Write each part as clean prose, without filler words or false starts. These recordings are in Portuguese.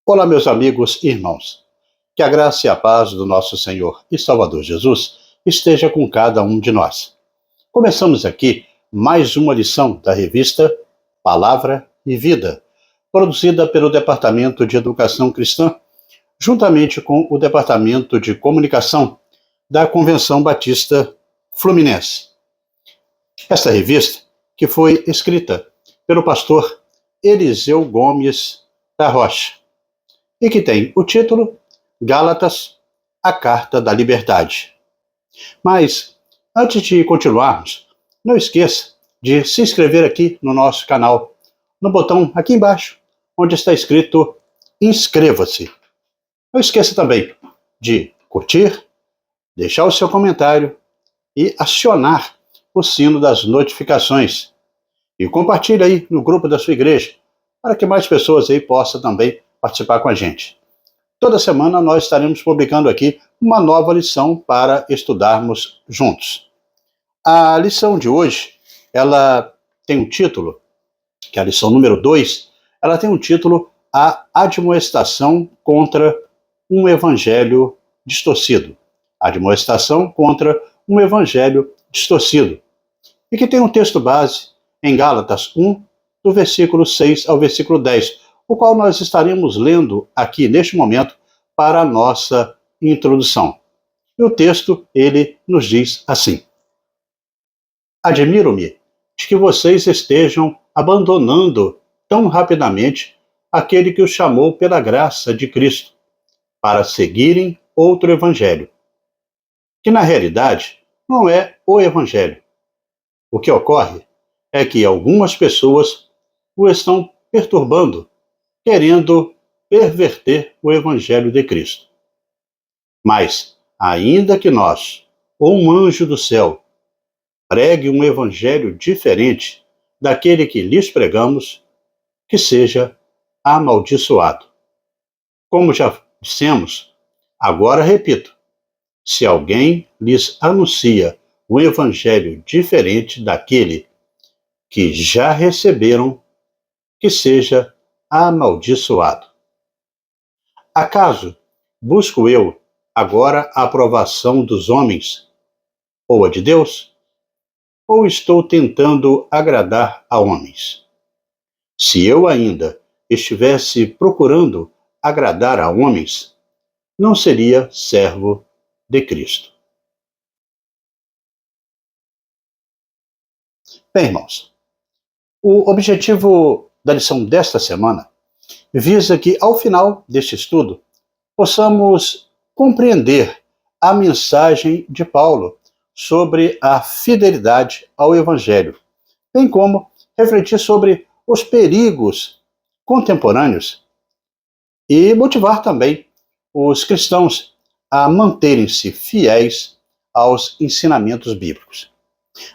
Olá, meus amigos e irmãos. Que a graça e a paz do nosso Senhor e Salvador Jesus esteja com cada um de nós. Começamos aqui mais uma lição da revista Palavra e Vida, produzida pelo Departamento de Educação Cristã, juntamente com o Departamento de Comunicação da Convenção Batista Fluminense. Esta revista, que foi escrita pelo pastor Eliseu Gomes da Rocha, e que tem o título Gálatas, a Carta da Liberdade. Mas, antes de continuarmos, não esqueça de se inscrever aqui no nosso canal, no botão aqui embaixo, onde está escrito Inscreva-se. Não esqueça também de curtir, deixar o seu comentário e acionar o sino das notificações. E compartilhe aí no grupo da sua igreja, para que mais pessoas aí possam também participar com a gente. Toda semana nós estaremos publicando aqui uma nova lição para estudarmos juntos. A lição de hoje, ela tem um título, que é a lição número 2, ela tem um título A Admoestação contra um Evangelho Distorcido. Admoestação contra um Evangelho Distorcido. E que tem um texto base em Gálatas 1, do versículo 6 ao versículo 10, o qual nós estaremos lendo aqui neste momento para a nossa introdução. E o texto, ele nos diz assim: Admiro-me de que vocês estejam abandonando tão rapidamente aquele que os chamou pela graça de Cristo, para seguirem outro evangelho, que na realidade não é o evangelho. O que ocorre é que algumas pessoas o estão perturbando, querendo perverter o Evangelho de Cristo. Mas, ainda que nós, ou um anjo do céu, pregue um Evangelho diferente daquele que lhes pregamos, que seja amaldiçoado. Como já dissemos, agora repito, se alguém lhes anuncia um Evangelho diferente daquele que já receberam, que seja amaldiçoado. Acaso busco eu agora a aprovação dos homens, ou a de Deus? Ou estou tentando agradar a homens? Se eu ainda estivesse procurando agradar a homens, não seria servo de Cristo. Bem, irmãos, o objetivo da lição desta semana visa que, ao final deste estudo, possamos compreender a mensagem de Paulo sobre a fidelidade ao Evangelho, bem como refletir sobre os perigos contemporâneos e motivar também os cristãos a manterem-se fiéis aos ensinamentos bíblicos.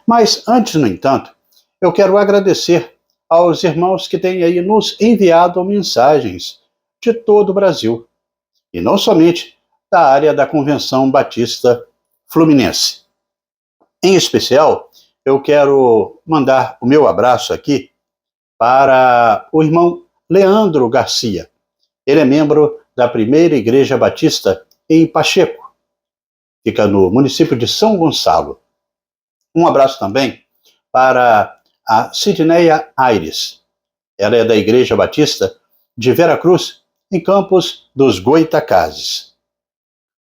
Mas antes, no entanto, eu quero agradecer aos irmãos que têm aí nos enviado mensagens de todo o Brasil, e não somente da área da Convenção Batista Fluminense. Em especial, eu quero mandar o meu abraço aqui para o irmão Leandro Garcia. Ele é membro da Primeira Igreja Batista em Pacheco, fica no município de São Gonçalo. Um abraço também para a Sidneia Aires. Ela é da Igreja Batista de Veracruz, em Campos dos Goitacazes.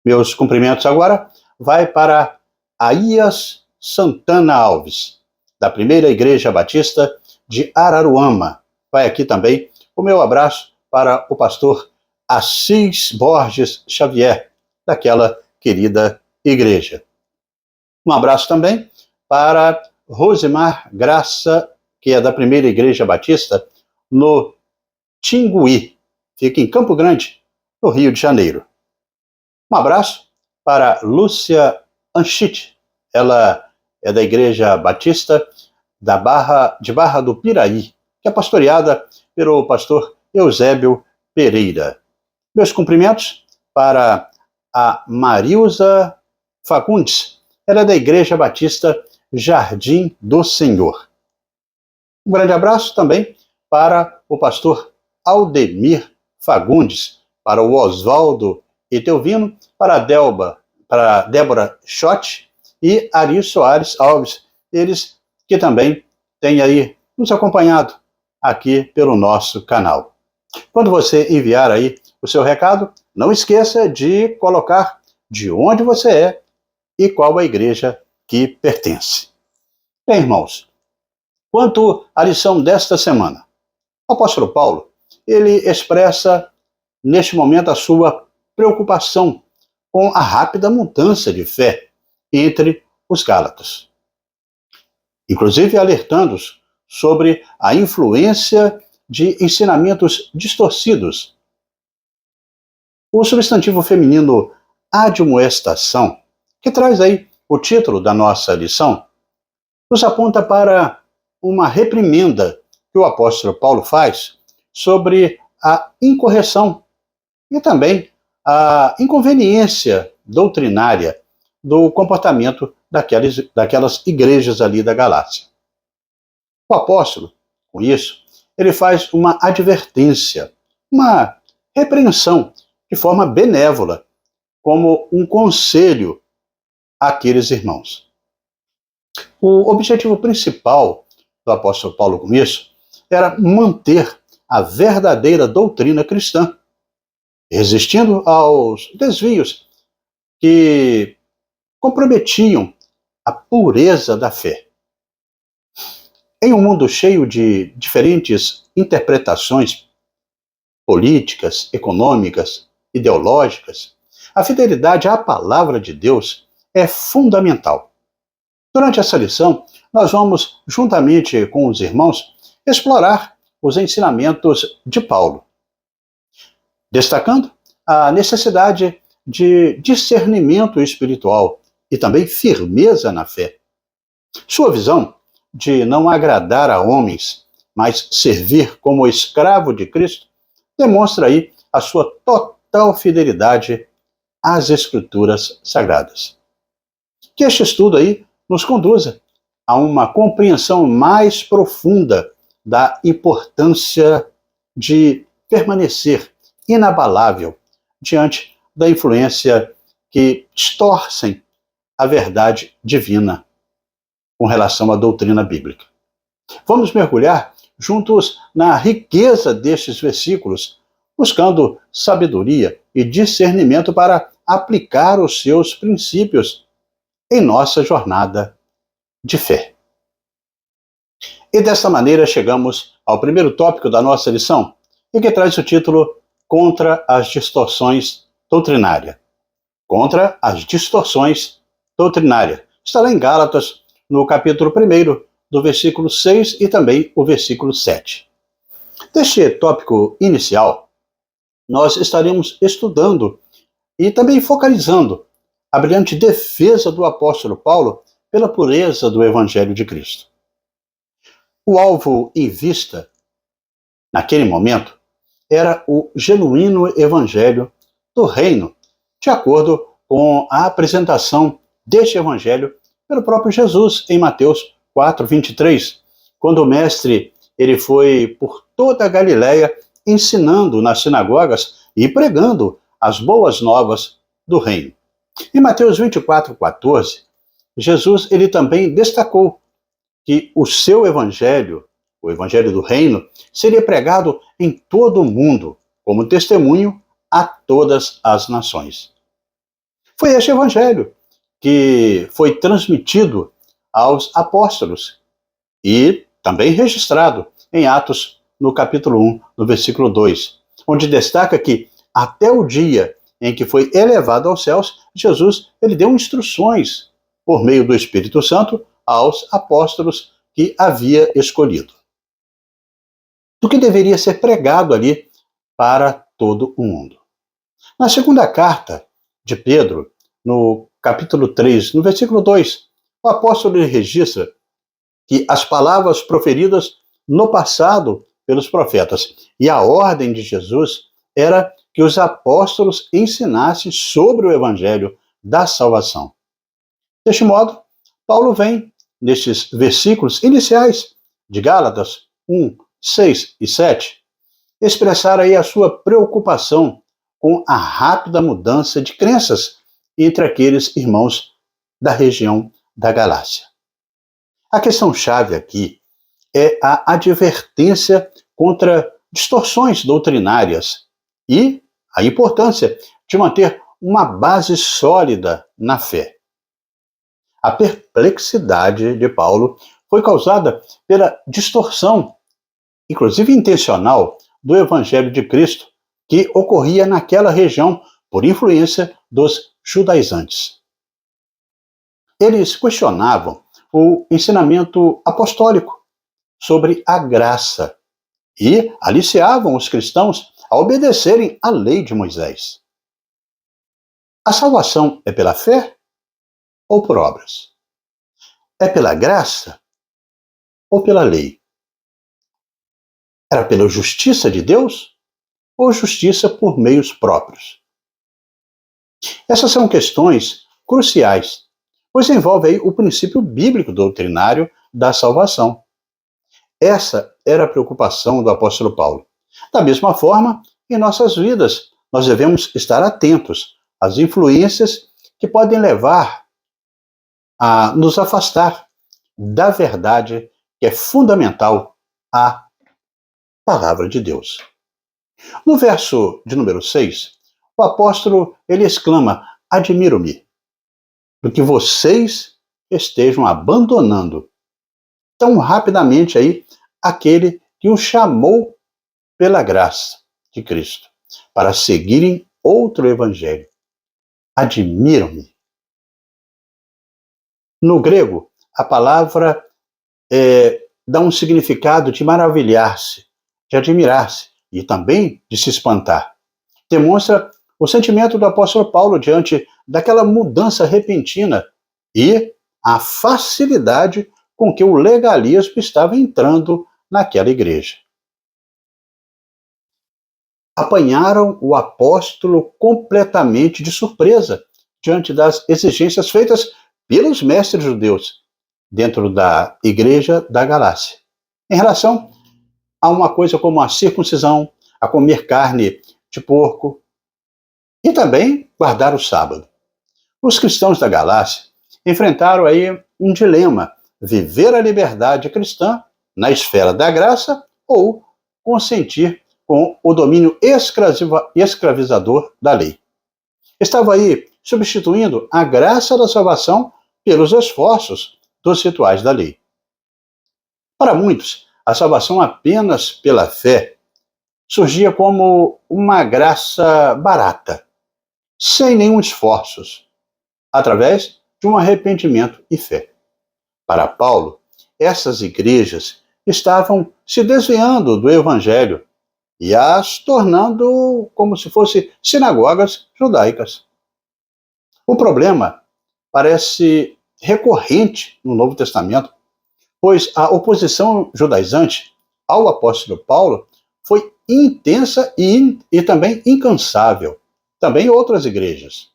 Meus cumprimentos agora vai para Aías Santana Alves, da Primeira Igreja Batista de Araruama. Vai aqui também o meu abraço para o pastor Assis Borges Xavier, daquela querida igreja. Um abraço também para Rosemar Graça, que é da Primeira Igreja Batista, no Tingui, fica em Campo Grande, no Rio de Janeiro. Um abraço para Lúcia Anchite, ela é da Igreja Batista de Barra do Piraí, que é pastoreada pelo pastor Eusébio Pereira. Meus cumprimentos para a Marilza Fagundes, ela é da Igreja Batista Jardim do Senhor. Um grande abraço também para o pastor Aldemir Fagundes, para o Oswaldo Etelvino, para Débora Schott e Ari Soares Alves, eles que também têm aí nos acompanhado aqui pelo nosso canal. Quando você enviar aí o seu recado, não esqueça de colocar de onde você é e qual a igreja que pertence. Bem, irmãos, quanto à lição desta semana, o apóstolo Paulo, ele expressa neste momento a sua preocupação com a rápida mudança de fé entre os Gálatas, inclusive alertando-os sobre a influência de ensinamentos distorcidos. O substantivo feminino admoestação, que traz aí o título da nossa lição, nos aponta para uma reprimenda que o apóstolo Paulo faz sobre a incorreção e também a inconveniência doutrinária do comportamento daquelas igrejas ali da Galácia. O apóstolo, com isso, ele faz uma advertência, uma repreensão de forma benévola, como um conselho àqueles irmãos. O objetivo principal do apóstolo Paulo com isso era manter a verdadeira doutrina cristã, resistindo aos desvios que comprometiam a pureza da fé. Em um mundo cheio de diferentes interpretações políticas, econômicas, ideológicas, a fidelidade à palavra de Deus é fundamental. Durante essa lição, nós vamos, juntamente com os irmãos, explorar os ensinamentos de Paulo, destacando a necessidade de discernimento espiritual e também firmeza na fé. Sua visão de não agradar a homens, mas servir como escravo de Cristo, demonstra aí a sua total fidelidade às Escrituras Sagradas. Que este estudo aí nos conduza a uma compreensão mais profunda da importância de permanecer inabalável diante da influência que distorcem a verdade divina com relação à doutrina bíblica. Vamos mergulhar juntos na riqueza destes versículos, buscando sabedoria e discernimento para aplicar os seus princípios em nossa jornada de fé. E desta maneira chegamos ao primeiro tópico da nossa lição, e que traz o título Contra as distorções doutrinárias. Contra as distorções doutrinárias. Está lá em Gálatas, no capítulo 1, do versículo 6 e também o versículo 7. Deste tópico inicial, nós estaremos estudando e também focalizando a brilhante defesa do apóstolo Paulo pela pureza do Evangelho de Cristo. O alvo em vista, naquele momento, era o genuíno Evangelho do Reino, de acordo com a apresentação deste Evangelho pelo próprio Jesus em Mateus 4:23, quando o mestre ele foi por toda a Galiléia ensinando nas sinagogas e pregando as boas novas do reino. Em Mateus 24:14, Jesus ele também destacou que o seu evangelho, o evangelho do reino, seria pregado em todo o mundo, como testemunho a todas as nações. Foi este evangelho que foi transmitido aos apóstolos e também registrado em Atos, no capítulo 1, no versículo 2, onde destaca que até o dia em que foi elevado aos céus, Jesus ele deu instruções por meio do Espírito Santo aos apóstolos que havia escolhido, do que deveria ser pregado ali para todo o mundo. Na segunda carta de Pedro, no capítulo 3, no versículo 2, o apóstolo registra que as palavras proferidas no passado pelos profetas e a ordem de Jesus era que os apóstolos ensinassem sobre o evangelho da salvação. Deste modo, Paulo vem, nestes versículos iniciais de Gálatas 1, 6 e 7, expressar aí a sua preocupação com a rápida mudança de crenças entre aqueles irmãos da região da Galácia. A questão-chave aqui é a advertência contra distorções doutrinárias e a importância de manter uma base sólida na fé. A perplexidade de Paulo foi causada pela distorção, inclusive intencional, do Evangelho de Cristo, que ocorria naquela região por influência dos judaizantes. Eles questionavam o ensinamento apostólico sobre a graça e aliciavam os cristãos a obedecerem à lei de Moisés. A salvação é pela fé ou por obras? É pela graça ou pela lei? Era pela justiça de Deus ou justiça por meios próprios? Essas são questões cruciais, pois envolve aí o princípio bíblico doutrinário da salvação. Essa era a preocupação do apóstolo Paulo. Da mesma forma, em nossas vidas, nós devemos estar atentos às influências que podem levar a nos afastar da verdade que é fundamental à palavra de Deus. No verso de número 6, o apóstolo ele exclama: admiro-me do que vocês estejam abandonando tão rapidamente aí aquele que os chamou pela graça de Cristo para seguirem outro evangelho. Admiram-me. No grego, a palavra dá um significado de maravilhar-se, de admirar-se e também de se espantar. Demonstra o sentimento do apóstolo Paulo diante daquela mudança repentina e a facilidade com que o legalismo estava entrando naquela igreja. Apanharam o apóstolo completamente de surpresa diante das exigências feitas pelos mestres judeus dentro da igreja da Galácia, em relação a uma coisa como a circuncisão, a comer carne de porco e também guardar o sábado. Os cristãos da Galácia enfrentaram aí um dilema: viver a liberdade cristã na esfera da graça ou consentir com o domínio escravizador da lei. Estava aí substituindo a graça da salvação pelos esforços dos rituais da lei. Para muitos, a salvação apenas pela fé surgia como uma graça barata, sem nenhum esforço, através de um arrependimento e fé. Para Paulo, essas igrejas estavam se desviando do evangelho e as tornando como se fossem sinagogas judaicas. O problema parece recorrente no Novo Testamento, pois a oposição judaizante ao apóstolo Paulo foi intensa e também incansável. Também outras igrejas.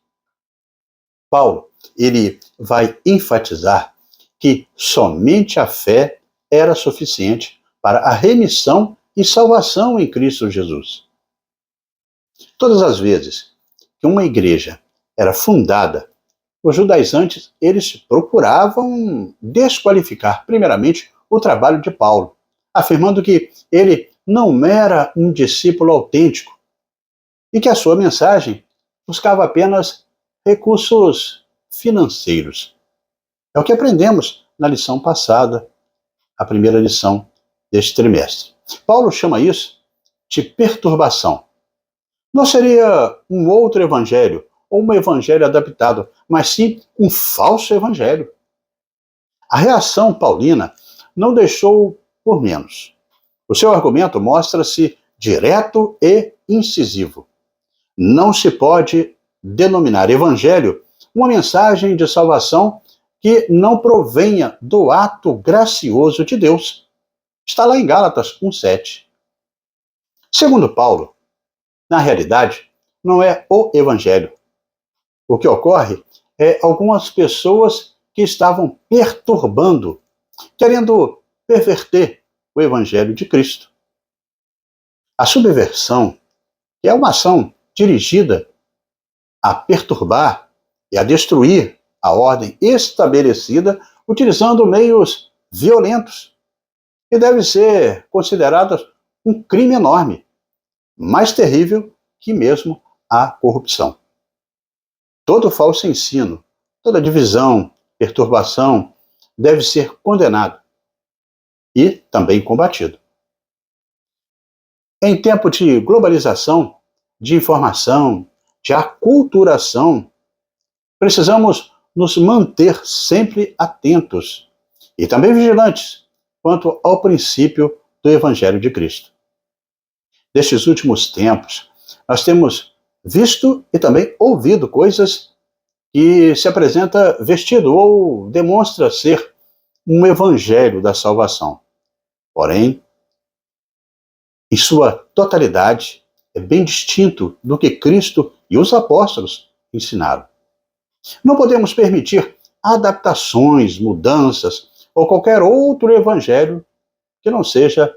Paulo, ele vai enfatizar que somente a fé era suficiente para a remissão e salvação em Cristo Jesus. Todas as vezes que uma igreja era fundada, os judaizantes eles procuravam desqualificar primeiramente o trabalho de Paulo, afirmando que ele não era um discípulo autêntico e que a sua mensagem buscava apenas recursos financeiros. É o que aprendemos na lição passada, a primeira lição deste trimestre. Paulo chama isso de perturbação. Não seria um outro evangelho, ou um evangelho adaptado, mas sim um falso evangelho. A reação paulina não deixou por menos. O seu argumento mostra-se direto e incisivo. Não se pode denominar evangelho uma mensagem de salvação que não provenha do ato gracioso de Deus. Está lá em Gálatas 1:7. Segundo Paulo, na realidade, não é o evangelho. O que ocorre é algumas pessoas que estavam perturbando, querendo perverter o evangelho de Cristo. A subversão, que é uma ação dirigida a perturbar e a destruir a ordem estabelecida utilizando meios violentos, e deve ser considerada um crime enorme, mais terrível que mesmo a corrupção. Todo falso ensino, toda divisão, perturbação deve ser condenado e também combatido. Em tempo de globalização, de informação, de aculturação, precisamos nos manter sempre atentos e também vigilantes quanto ao princípio do Evangelho de Cristo. Nestes últimos tempos, nós temos visto e também ouvido coisas que se apresenta vestido ou demonstra ser um evangelho da salvação. Porém, em sua totalidade, é bem distinto do que Cristo e os apóstolos ensinaram. Não podemos permitir adaptações, mudanças ou qualquer outro evangelho que não seja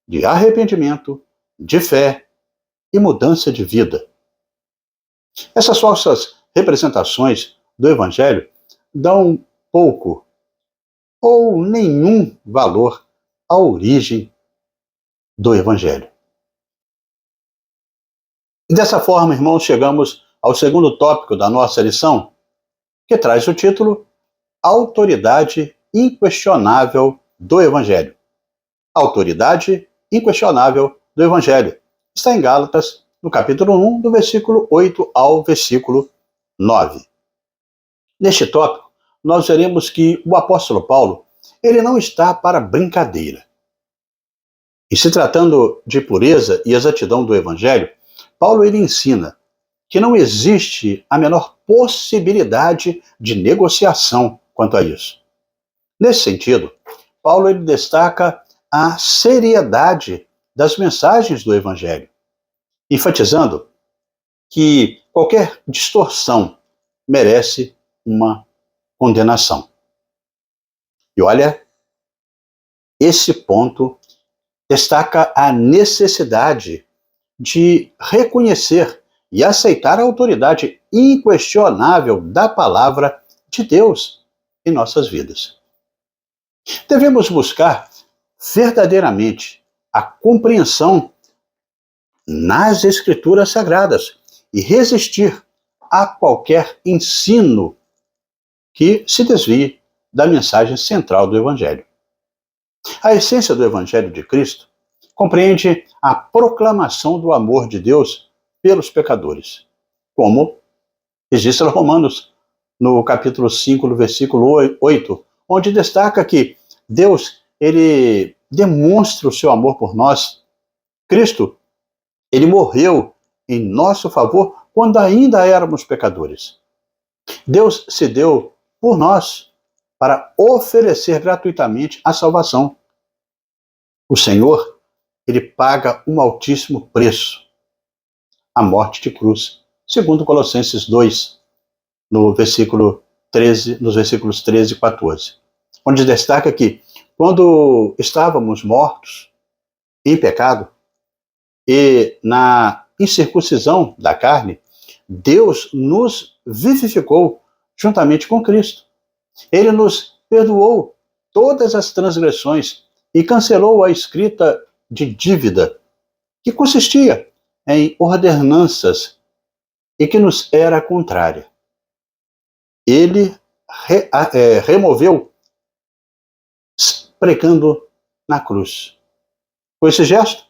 de arrependimento, de fé e mudança de vida. Essas falsas representações do evangelho dão pouco ou nenhum valor à origem do evangelho. E dessa forma, irmãos, chegamos ao segundo tópico da nossa lição, que traz o título Autoridade Inquestionável do Evangelho. Autoridade inquestionável do Evangelho. Está em Gálatas, no capítulo 1, do versículo 8 ao versículo 9. Neste tópico, nós veremos que o apóstolo Paulo, ele não está para brincadeira. E se tratando de pureza e exatidão do Evangelho, Paulo ele ensina que não existe a menor possibilidade de negociação quanto a isso. Nesse sentido, Paulo ele destaca a seriedade das mensagens do Evangelho, enfatizando que qualquer distorção merece uma condenação. E olha, esse ponto destaca a necessidade de reconhecer e aceitar a autoridade inquestionável da palavra de Deus em nossas vidas. Devemos buscar verdadeiramente a compreensão nas Escrituras Sagradas e resistir a qualquer ensino que se desvie da mensagem central do Evangelho. A essência do Evangelho de Cristo compreende a proclamação do amor de Deus pelos pecadores, como registra Romanos no capítulo 5, no versículo 8, onde destaca que Deus ele demonstra o seu amor por nós. Cristo, ele morreu em nosso favor quando ainda éramos pecadores. Deus se deu por nós para oferecer gratuitamente a salvação. O Senhor, ele paga um altíssimo preço, a morte de cruz, segundo Colossenses 2, no versículo 13, nos versículos 13 e 14, onde destaca que quando estávamos mortos em pecado e na incircuncisão da carne, Deus nos vivificou juntamente com Cristo. Ele nos perdoou todas as transgressões e cancelou a escrita de dívida que consistia em ordenanças e que nos era contrária. Ele removeu pregando na cruz. Com esse gesto,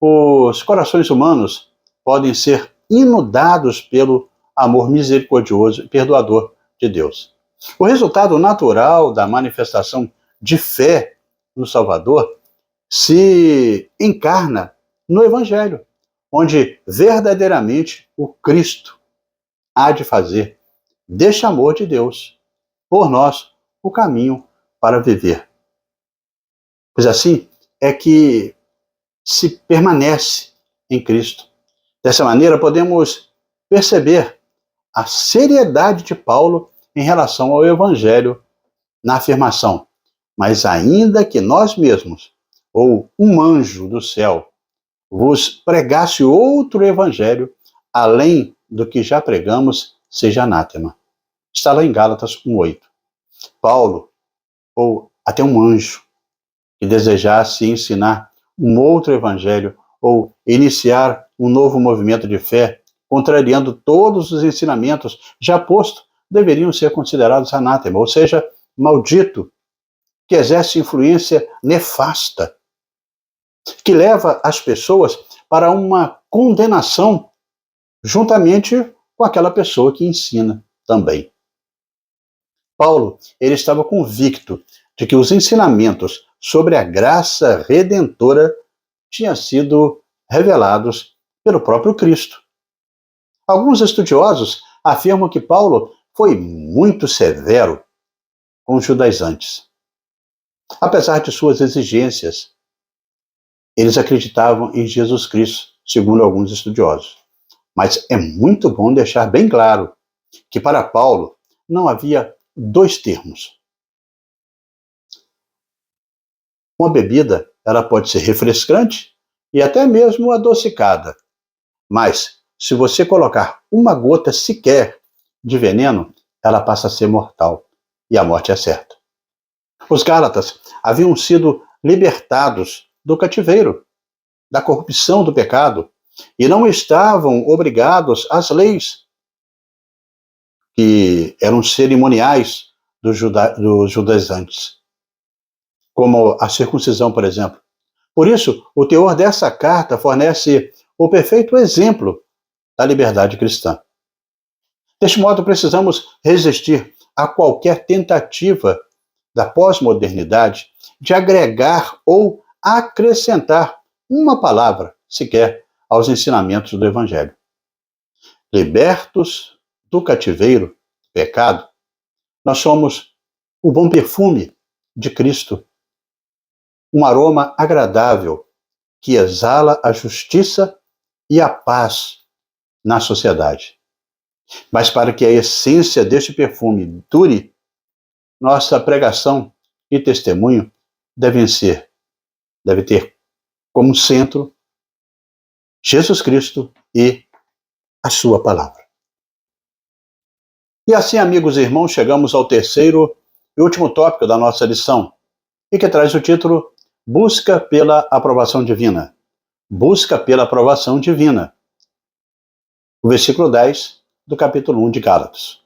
os corações humanos podem ser inundados pelo amor misericordioso e perdoador de Deus. O resultado natural da manifestação de fé no Salvador se encarna no Evangelho, onde verdadeiramente o Cristo há de fazer deste amor de Deus por nós o caminho para viver. Pois assim é que se permanece em Cristo. Dessa maneira podemos perceber a seriedade de Paulo em relação ao Evangelho na afirmação: mas ainda que nós mesmos, ou um anjo do céu, vos pregasse outro evangelho, além do que já pregamos, seja anátema. Está lá em Gálatas 1:8. Paulo, ou até um anjo, que desejasse ensinar um outro evangelho ou iniciar um novo movimento de fé, contrariando todos os ensinamentos já postos, deveriam ser considerados anátema, ou seja, maldito, que exerce influência nefasta, que leva as pessoas para uma condenação juntamente com aquela pessoa que ensina também. Paulo, ele estava convicto de que os ensinamentos sobre a graça redentora tinham sido revelados pelo próprio Cristo. Alguns estudiosos afirmam que Paulo foi muito severo com os judaizantes. Apesar de suas exigências, eles acreditavam em Jesus Cristo, segundo alguns estudiosos. Mas é muito bom deixar bem claro que para Paulo não havia dois termos. Uma bebida, ela pode ser refrescante e até mesmo adocicada. Mas, se você colocar uma gota sequer de veneno, ela passa a ser mortal. E a morte é certa. Os Gálatas haviam sido libertados do cativeiro, da corrupção do pecado, e não estavam obrigados às leis que eram cerimoniais dos judaizantes, como a circuncisão, por exemplo. Por isso, o teor dessa carta fornece o perfeito exemplo da liberdade cristã. Deste modo, precisamos resistir a qualquer tentativa da pós-modernidade de agregar ou acrescentar uma palavra sequer aos ensinamentos do Evangelho. Libertos do cativeiro, do pecado, nós somos o bom perfume de Cristo, um aroma agradável que exala a justiça e a paz na sociedade. Mas para que a essência deste perfume dure, nossa pregação e testemunho deve ter como centro Jesus Cristo e a sua palavra. E assim, amigos e irmãos, chegamos ao terceiro e último tópico da nossa lição, e que traz o título Busca pela aprovação divina. Busca pela aprovação divina. O versículo 10 do capítulo 1 de Gálatas.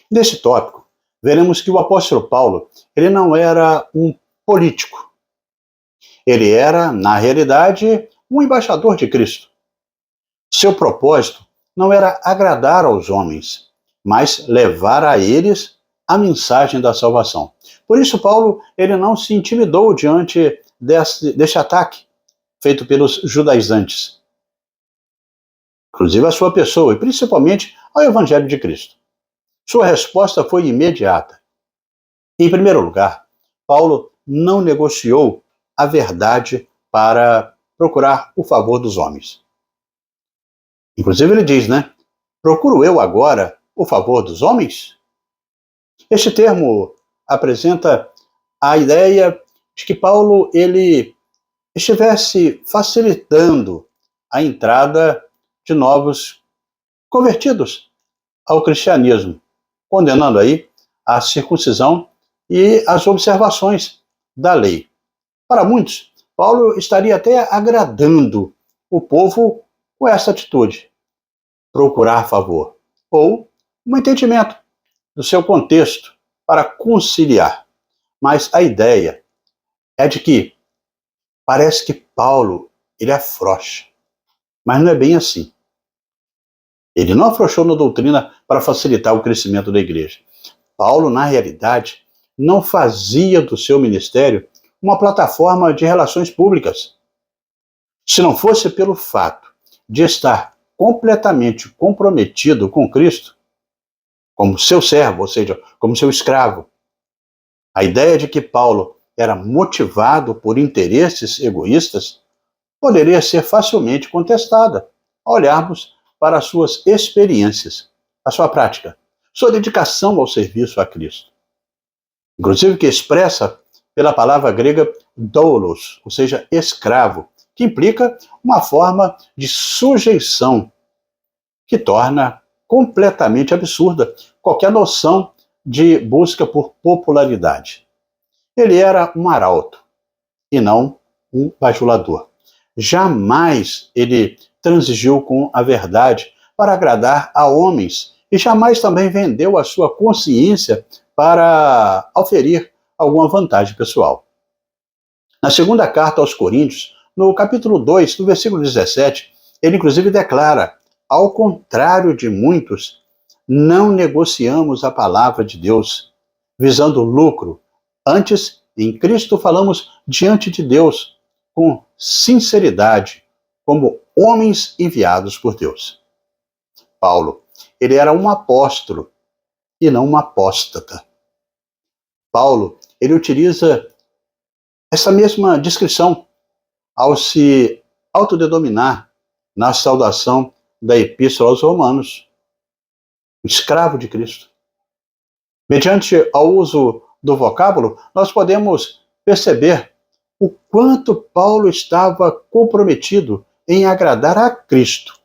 Neste tópico, veremos que o apóstolo Paulo, ele não era um político. Ele era, na realidade, um embaixador de Cristo. Seu propósito não era agradar aos homens, mas levar a eles a mensagem da salvação. Por isso, Paulo, ele não se intimidou diante deste ataque feito pelos judaizantes, inclusive a sua pessoa, e principalmente ao Evangelho de Cristo. Sua resposta foi imediata. Em primeiro lugar, Paulo não negociou a verdade para procurar o favor dos homens. Inclusive ele diz, procuro eu agora o favor dos homens? Este termo apresenta a ideia de que Paulo ele estivesse facilitando a entrada de novos convertidos ao cristianismo, condenando aí a circuncisão e as observações da lei. Para muitos, Paulo estaria até agradando o povo com essa atitude, procurar favor, ou um entendimento do seu contexto para conciliar. Mas a ideia é de que parece que Paulo ele afrouxa, mas não é bem assim. Ele não afrouxou na doutrina para facilitar o crescimento da igreja. Paulo, na realidade, não fazia do seu ministério uma plataforma de relações públicas. Se não fosse pelo fato de estar completamente comprometido com Cristo, como seu servo, ou seja, como seu escravo, a ideia de que Paulo era motivado por interesses egoístas poderia ser facilmente contestada ao olharmos para as suas experiências, a sua prática, sua dedicação ao serviço a Cristo. Inclusive que expressa pela palavra grega doulos, ou seja, escravo, que implica uma forma de sujeição que torna completamente absurda qualquer noção de busca por popularidade. Ele era um arauto e não um bajulador. Jamais ele transigiu com a verdade para agradar a homens e jamais também vendeu a sua consciência para oferir alguma vantagem pessoal. Na segunda carta aos Coríntios, no capítulo 2, no versículo 17, ele inclusive declara: ao contrário de muitos, não negociamos a palavra de Deus visando lucro. Antes, em Cristo falamos diante de Deus com sinceridade, como homens enviados por Deus. Paulo, ele era um apóstolo e não um apóstata. Paulo, ele utiliza essa mesma descrição ao se autodenominar na saudação da Epístola aos Romanos, o escravo de Cristo. Mediante o uso do vocábulo, nós podemos perceber o quanto Paulo estava comprometido em agradar a Cristo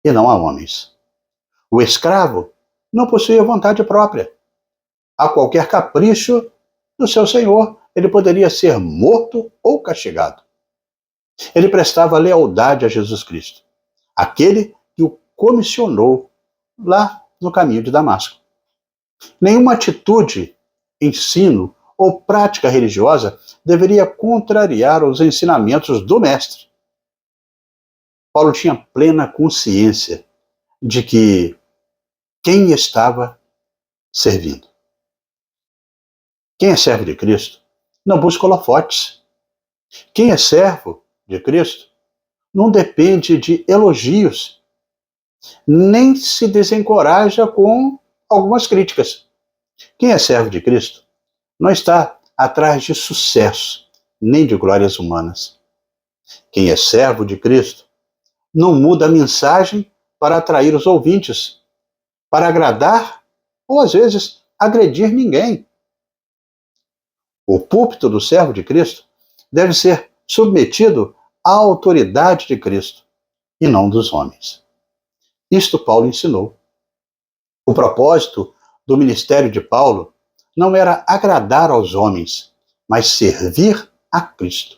e não a homens. O escravo não possuía vontade própria. A qualquer capricho do seu senhor, ele poderia ser morto ou castigado. Ele prestava lealdade a Jesus Cristo, aquele que o comissionou lá no caminho de Damasco. Nenhuma atitude, ensino ou prática religiosa deveria contrariar os ensinamentos do Mestre. Paulo tinha plena consciência de que quem estava servindo. Quem é servo de Cristo não busca holofotes. Quem é servo de Cristo não depende de elogios, nem se desencoraja com algumas críticas. Quem é servo de Cristo não está atrás de sucesso, nem de glórias humanas. Quem é servo de Cristo não muda a mensagem para atrair os ouvintes, para agradar ou, às vezes, agredir ninguém. O púlpito do servo de Cristo deve ser submetido à autoridade de Cristo e não dos homens. Isto Paulo ensinou. O propósito do ministério de Paulo não era agradar aos homens, mas servir a Cristo.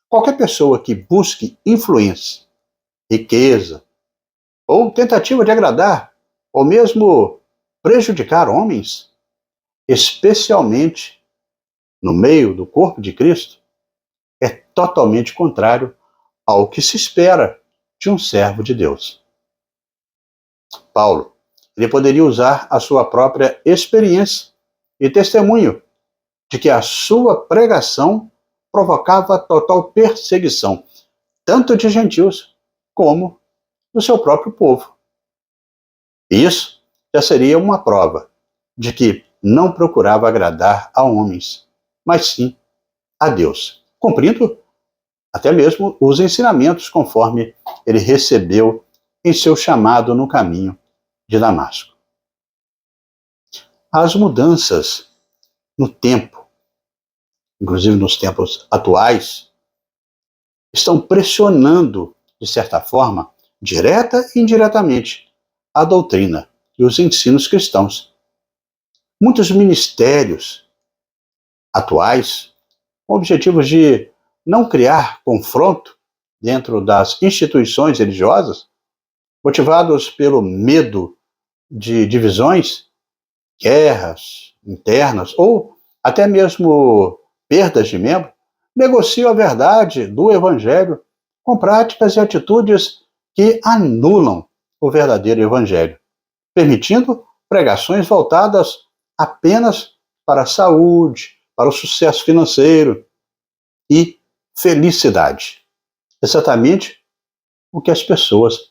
Qualquer pessoa que busque influência, riqueza ou tentativa de agradar, ou mesmo prejudicar homens, especialmente no meio do corpo de Cristo, é totalmente contrário ao que se espera de um servo de Deus. Paulo, ele poderia usar a sua própria experiência e testemunho de que a sua pregação provocava total perseguição, tanto de gentios como do seu próprio povo. Isso já seria uma prova de que não procurava agradar a homens, mas sim a Deus, cumprindo até mesmo os ensinamentos conforme ele recebeu em seu chamado no caminho de Damasco. As mudanças no tempo, inclusive nos tempos atuais, estão pressionando, de certa forma, direta e indiretamente, a doutrina e os ensinos cristãos. Muitos ministérios atuais, com objetivos de não criar confronto dentro das instituições religiosas, motivados pelo medo de divisões, guerras internas ou até mesmo perdas de membro, negociam a verdade do Evangelho com práticas e atitudes que anulam o verdadeiro Evangelho, permitindo pregações voltadas apenas para a saúde, para o sucesso financeiro e felicidade. Exatamente o que as pessoas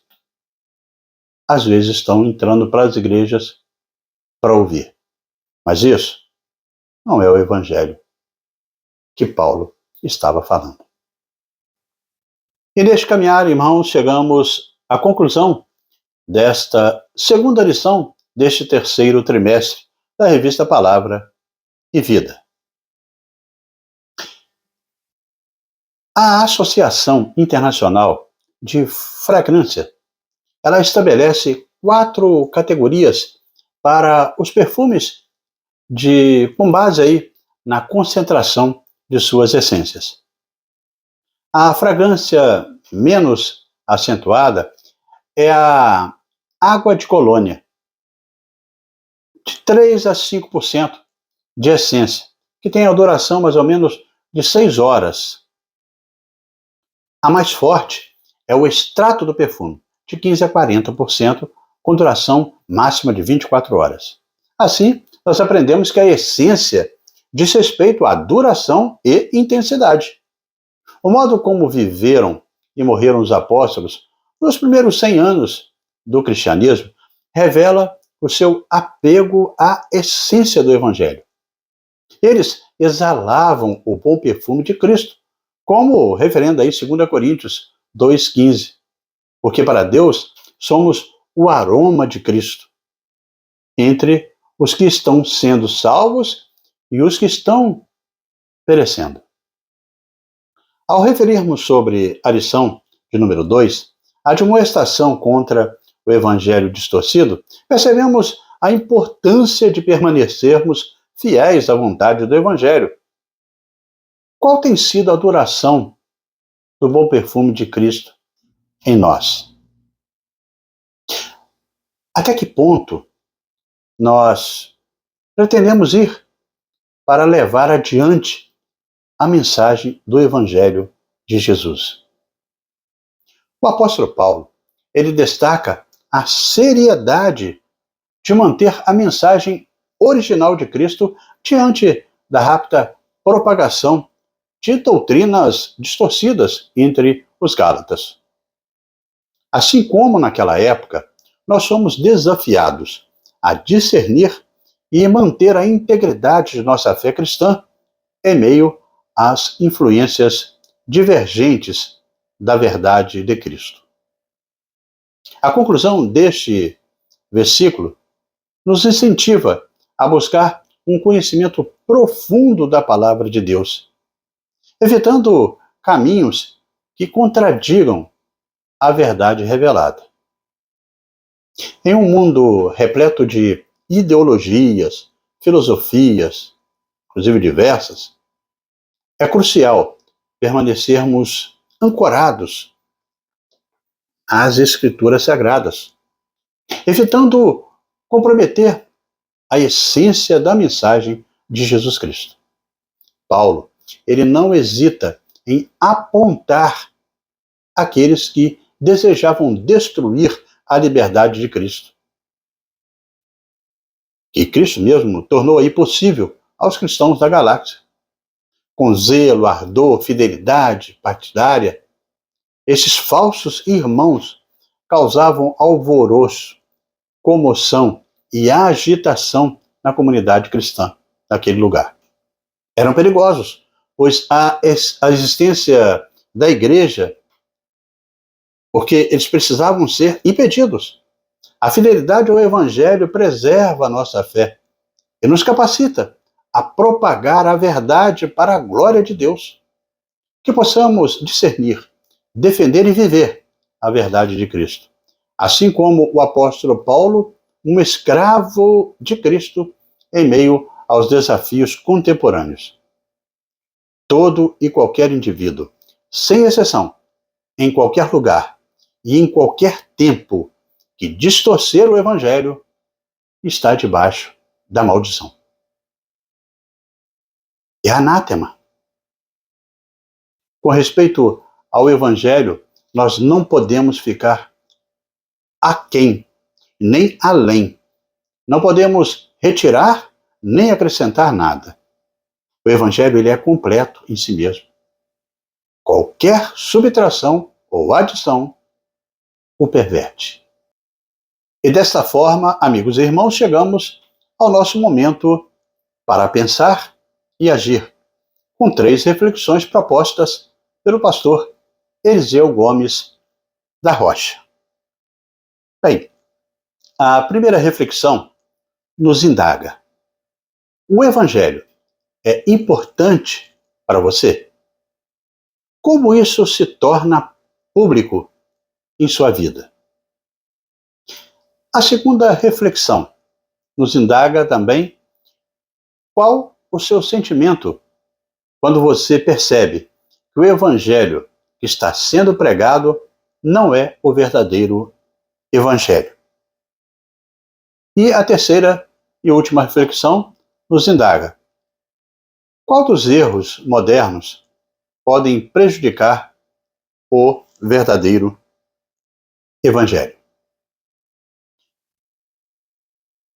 às vezes estão entrando para as igrejas para ouvir. Mas isso não é o Evangelho que Paulo estava falando. E neste caminhar, irmãos, chegamos à conclusão desta segunda lição deste terceiro trimestre da revista Palavra e Vida. A Associação Internacional de Fragrância, ela estabelece 4 categorias para os perfumes com base aí na concentração de suas essências. A fragrância menos acentuada é a água de colônia, de 3 a 5% de essência, que tem a duração mais ou menos de 6 horas. A mais forte é o extrato do perfume, de 15 a 40%, com duração máxima de 24 horas. Assim, nós aprendemos que a essência diz respeito à duração e intensidade. O modo como viveram e morreram os apóstolos nos primeiros 100 anos do cristianismo revela o seu apego à essência do Evangelho. Eles exalavam o bom perfume de Cristo, como referendo aí 2 Coríntios 2,15. Porque para Deus somos o aroma de Cristo entre os que estão sendo salvos e os que estão perecendo. Ao referirmos sobre a lição de número 2, a admoestação contra o evangelho distorcido, percebemos a importância de permanecermos fiéis à vontade do evangelho. Qual tem sido a duração do bom perfume de Cristo em nós? Até que ponto nós pretendemos ir para levar adiante a mensagem do Evangelho de Jesus? O apóstolo Paulo, ele destaca a seriedade de manter a mensagem original de Cristo diante da rápida propagação de doutrinas distorcidas entre os Gálatas. Assim como naquela época, nós somos desafiados a discernir e manter a integridade de nossa fé cristã em meio às influências divergentes da verdade de Cristo. A conclusão deste versículo nos incentiva a buscar um conhecimento profundo da palavra de Deus, evitando caminhos que contradigam a verdade revelada. Em um mundo repleto de ideologias, filosofias, inclusive diversas, é crucial permanecermos ancorados às Escrituras Sagradas, evitando comprometer a essência da mensagem de Jesus Cristo. Paulo, ele não hesita em apontar aqueles que desejavam destruir a liberdade de Cristo. E Cristo mesmo tornou aí possível aos cristãos da galáxia. Com zelo, ardor, fidelidade partidária, esses falsos irmãos causavam alvoroço, comoção e agitação na comunidade cristã naquele lugar. Eram perigosos, pois a existência da igreja, porque eles precisavam ser impedidos. A fidelidade ao Evangelho preserva a nossa fé e nos capacita a propagar a verdade para a glória de Deus. Que possamos discernir, defender e viver a verdade de Cristo. Assim como o apóstolo Paulo, um escravo de Cristo em meio aos desafios contemporâneos. Todo e qualquer indivíduo, sem exceção, em qualquer lugar e em qualquer tempo que distorcer o Evangelho, está debaixo da maldição. É anátema. Com respeito ao Evangelho, nós não podemos ficar aquém, nem além. Não podemos retirar, nem acrescentar nada. O Evangelho ele é completo em si mesmo. Qualquer subtração ou adição o perverte. E desta forma, amigos e irmãos, chegamos ao nosso momento para pensar e agir, com 3 reflexões propostas pelo pastor Eliseu Gomes da Rocha. Bem, a primeira reflexão nos indaga: o Evangelho é importante para você? como isso se torna público em sua vida? A segunda reflexão nos indaga também qual o seu sentimento quando você percebe que o evangelho que está sendo pregado não é o verdadeiro evangelho. E a terceira e última reflexão nos indaga: qual dos erros modernos podem prejudicar o verdadeiro evangelho?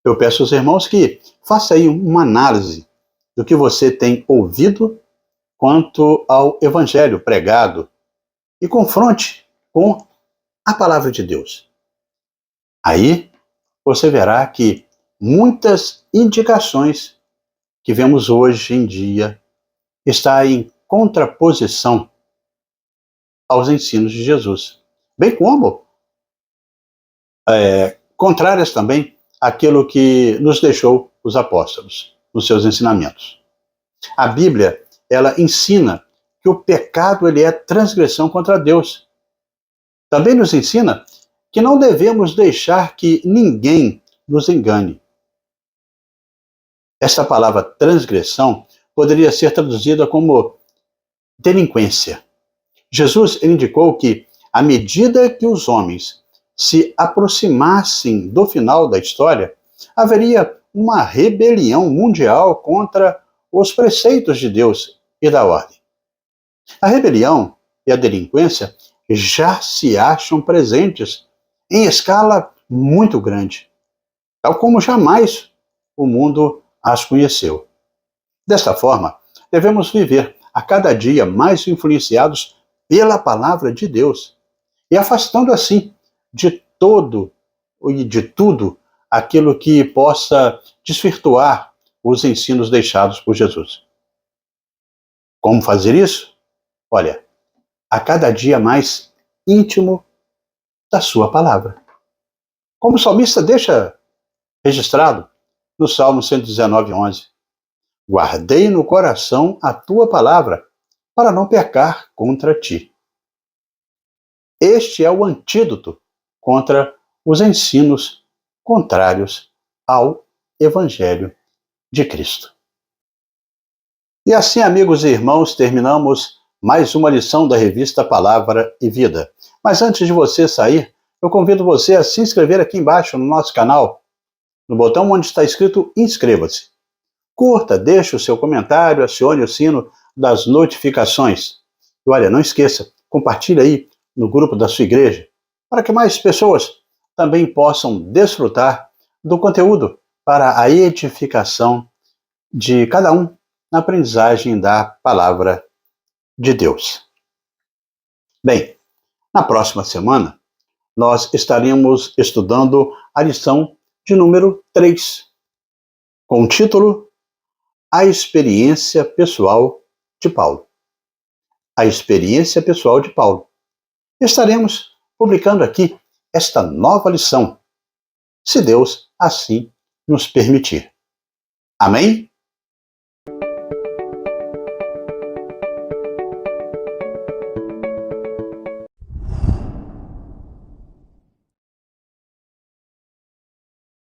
Eu peço aos irmãos que façam aí uma análise do que você tem ouvido quanto ao evangelho pregado e confronte com a palavra de Deus. Aí você verá que muitas indicações que vemos hoje em dia está em contraposição aos ensinos de Jesus, bem como contrárias também àquilo que nos deixou os apóstolos nos seus ensinamentos. A Bíblia, ela ensina que o pecado ele é transgressão contra Deus. Também nos ensina que não devemos deixar que ninguém nos engane. Esta palavra transgressão poderia ser traduzida como delinquência. Jesus indicou que, à medida que os homens se aproximassem do final da história, haveria uma rebelião mundial contra os preceitos de Deus e da ordem. A rebelião e a delinquência já se acham presentes em escala muito grande, tal como jamais o mundo as conheceu. Desta forma, devemos viver a cada dia mais influenciados pela palavra de Deus e afastando assim de todo e de tudo aquilo que possa desvirtuar os ensinos deixados por Jesus. Como fazer isso? Olha, a cada dia mais íntimo da sua palavra. Como o salmista deixa registrado no Salmo 119:11. Guardei no coração a tua palavra, para não pecar contra ti. Este é o antídoto contra os ensinos contrários ao Evangelho de Cristo. E assim, amigos e irmãos, terminamos mais uma lição da revista Palavra e Vida. Mas antes de você sair, eu convido você a se inscrever aqui embaixo no nosso canal, no botão onde está escrito inscreva-se. Curta, deixe o seu comentário, acione o sino das notificações. E olha, não esqueça, compartilhe aí no grupo da sua igreja, para que mais pessoas também possam desfrutar do conteúdo para a edificação de cada um na aprendizagem da palavra de Deus. Bem, na próxima semana, nós estaremos estudando a lição de número 3, com o título A Experiência Pessoal de Paulo. A Experiência Pessoal de Paulo. Estaremos publicando aqui esta nova lição, se Deus assim nos permitir. Amém?